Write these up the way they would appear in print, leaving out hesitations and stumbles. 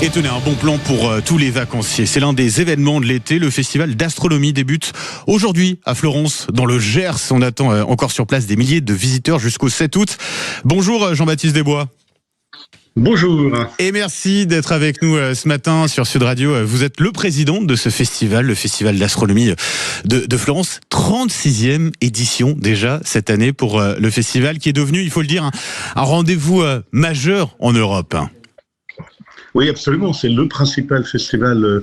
Et tenez, un bon plan pour tous les vacanciers. C'est l'un des événements de l'été. Le festival d'astronomie débute aujourd'hui à Florence, dans le Gers. On attend encore sur place des milliers de visiteurs jusqu'au 7 août. Bonjour Jean-Baptiste Desbois. Bonjour. Et merci d'être avec nous ce matin sur Sud Radio. Vous êtes le président de ce festival, le festival d'astronomie de Florence. 36e édition déjà cette année pour le festival qui est devenu, il faut le dire, un rendez-vous majeur en Europe. Oui, absolument. C'est le principal festival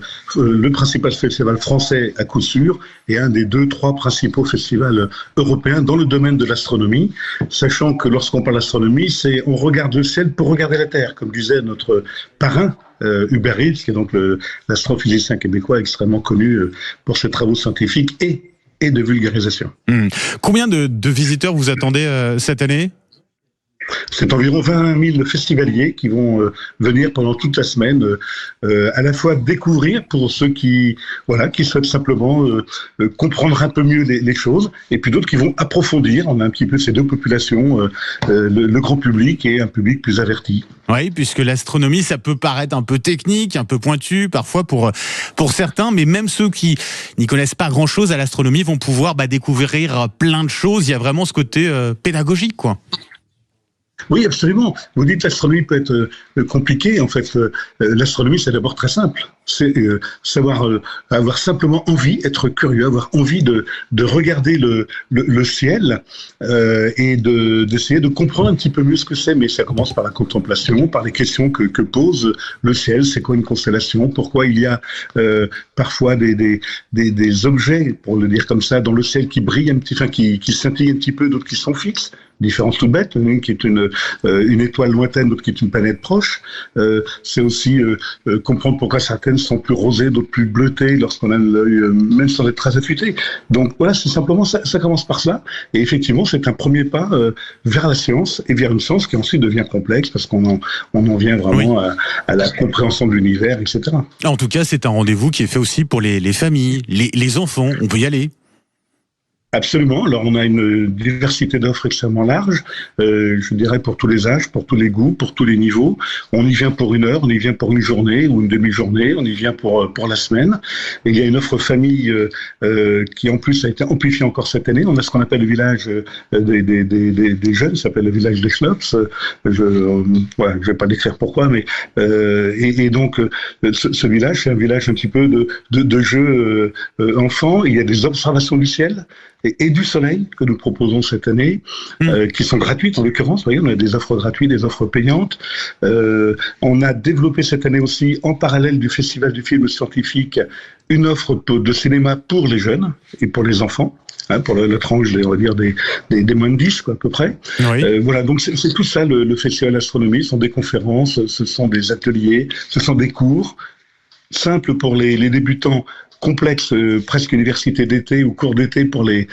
français à coup sûr et un des 2-3 principaux festivals européens dans le domaine de l'astronomie. Sachant que lorsqu'on parle d'astronomie, c'est on regarde le ciel pour regarder la Terre, comme disait notre parrain Hubert Reeves, qui est donc l'astrophysicien québécois extrêmement connu pour ses travaux scientifiques et de vulgarisation. Combien de visiteurs vous attendez cette année ? C'est environ 20 000 festivaliers qui vont venir pendant toute la semaine, à la fois découvrir pour ceux qui souhaitent simplement comprendre un peu mieux les choses, et puis d'autres qui vont approfondir. On a un petit peu ces deux populations, le grand public et un public plus averti. Oui, puisque l'astronomie, ça peut paraître un peu technique, un peu pointu, parfois pour certains, mais même ceux qui n'y connaissent pas grand-chose à l'astronomie vont pouvoir découvrir plein de choses. Il y a vraiment ce côté pédagogique, quoi. Oui, absolument. Vous dites que l'astronomie peut être compliquée. En fait, l'astronomie, c'est d'abord très simple. C'est avoir simplement envie, être curieux, avoir envie de regarder le ciel et d'essayer de comprendre un petit peu mieux ce que c'est. Mais ça commence par la contemplation, par les questions que pose le ciel. C'est quoi une constellation ? Pourquoi il y a parfois des objets, pour le dire comme ça, dans le ciel qui brillent un petit, qui scintillent un petit peu, d'autres qui sont fixes. Différence tout bête, une qui est une étoile lointaine, l'autre qui est une planète proche. C'est aussi comprendre pourquoi certaines sont plus rosées, d'autres plus bleutées lorsqu'on a l'œil, même sans être très affûté. Donc voilà, c'est simplement ça commence par ça. Et effectivement, c'est un premier pas vers la science et vers une science qui ensuite devient complexe parce qu'on en vient vraiment à la compréhension de l'univers, etc. En tout cas, c'est un rendez-vous qui est fait aussi pour les familles, les enfants. On peut y aller. Absolument. Alors, on a une diversité d'offres extrêmement large, je dirais pour tous les âges, pour tous les goûts, pour tous les niveaux. On y vient pour 1 heure, on y vient pour une journée ou une demi-journée, on y vient pour la semaine. Et il y a une offre famille qui, en plus, a été amplifiée encore cette année. On a ce qu'on appelle le village des jeunes, ça s'appelle le village des Schlops. Je vais pas décrire pourquoi, mais et donc ce village, c'est un village un petit peu de jeux enfants. Il y a des observations du ciel et du soleil que nous proposons cette année, qui sont gratuites en l'occurrence. Vous voyez, on a des offres gratuites, des offres payantes. On a développé cette année aussi, en parallèle du Festival du film scientifique, une offre de cinéma pour les jeunes et pour les enfants. Pour la tranche, on va dire, des moins de 10, quoi, à peu près. Oui. Voilà, donc c'est tout ça, le Festival d'astronomie. Ce sont des conférences, ce sont des ateliers, ce sont des cours simples pour les débutants, complexe, presque université d'été ou cours d'été pour les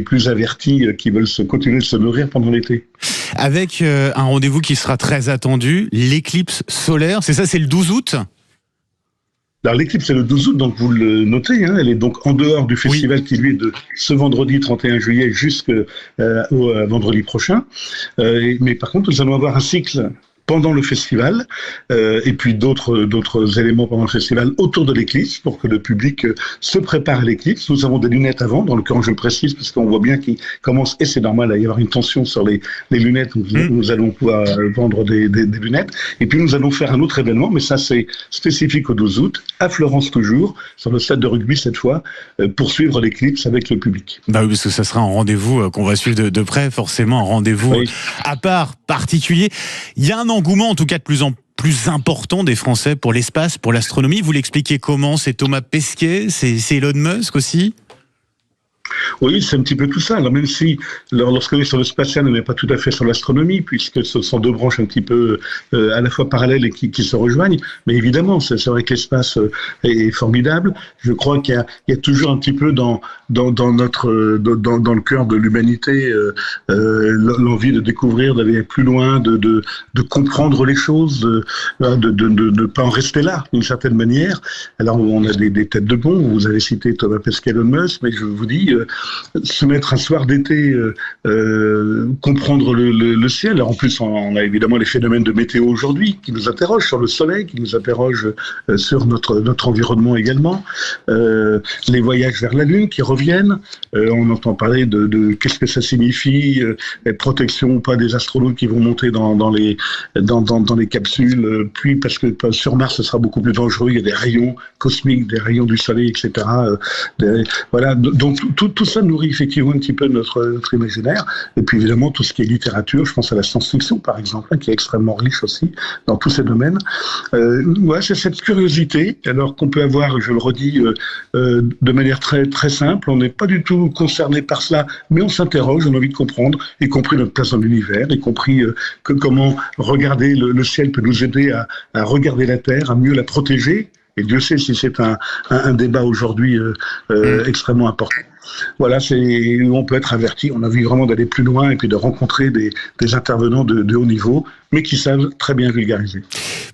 plus avertis qui veulent continuer de se nourrir pendant l'été. Avec un rendez-vous qui sera très attendu, l'éclipse solaire, c'est ça, c'est le 12 août ? Alors l'éclipse c'est le 12 août, donc vous le notez, elle est donc en dehors du festival qui lui est de ce vendredi 31 juillet jusqu'au vendredi prochain. Mais par contre, nous allons avoir un cycle pendant le festival, et puis d'autres éléments pendant le festival autour de l'éclipse pour que le public se prépare à l'éclipse. Nous avons des lunettes à vendre, dans le cas je le précise, parce qu'on voit bien qu'il commence, et c'est normal, à y avoir une tension sur les lunettes. Nous allons pouvoir vendre des lunettes. Et puis nous allons faire un autre événement, mais ça c'est spécifique au 12 août, à Florence toujours, sur le stade de rugby cette fois, pour suivre l'éclipse avec le public. Bah oui, parce que ça sera un rendez-vous qu'on va suivre de près, forcément un rendez-vous à part, particulier. Il y a un engouement en tout cas de plus en plus important des Français pour l'espace, pour l'astronomie. Vous l'expliquez comment ? C'est Thomas Pesquet, c'est Elon Musk aussi ? Oui, c'est un petit peu tout ça. Alors même si, lorsqu'on est sur le spatial, on n'est pas tout à fait sur l'astronomie, puisque ce sont deux branches un petit peu à la fois parallèles et qui se rejoignent. Mais évidemment, c'est vrai que l'espace est formidable. Je crois qu'il y a toujours un petit peu dans le cœur de l'humanité l'envie de découvrir, d'aller plus loin, de comprendre les choses, de ne pas en rester là, d'une certaine manière. Alors on a des têtes de pont. Vous avez cité Thomas Pesquet, Elon Musk, mais je vous dis, se mettre un soir d'été, comprendre le ciel. Alors en plus, on a évidemment les phénomènes de météo aujourd'hui qui nous interrogent sur le soleil, qui nous interrogent sur notre environnement également. Les voyages vers la Lune qui reviennent. On entend parler de qu'est-ce que ça signifie, protection ou pas des astronautes qui vont monter dans les capsules. Puis parce que sur Mars, ce sera beaucoup plus dangereux. Il y a des rayons cosmiques, des rayons du soleil, etc. Voilà. Donc tout ça nourrit effectivement un petit peu notre imaginaire. Et puis évidemment tout ce qui est littérature. Je pense à la science-fiction par exemple, qui est extrêmement riche aussi dans tous ces domaines. Ouais, c'est cette curiosité. Alors qu'on peut avoir, je le redis, de manière très très simple. On n'est pas du tout concerné par cela, mais on s'interroge, on a envie de comprendre, y compris notre place dans l'univers, y compris comment regarder le ciel peut nous aider à regarder la Terre, à mieux la protéger. Et Dieu sait si c'est un débat aujourd'hui extrêmement important. Voilà, on peut être averti. On a envie vraiment d'aller plus loin et puis de rencontrer des intervenants de haut niveau, mais qui savent très bien vulgariser.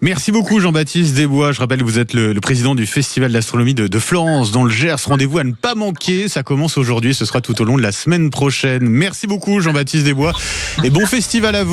Merci beaucoup Jean-Baptiste Desbois. Je rappelle que vous êtes le président du Festival d'astronomie de Florence dans le Gers. Rendez-vous à ne pas manquer. Ça commence aujourd'hui. Ce sera tout au long de la semaine prochaine. Merci beaucoup Jean-Baptiste Desbois. Et bon festival à vous.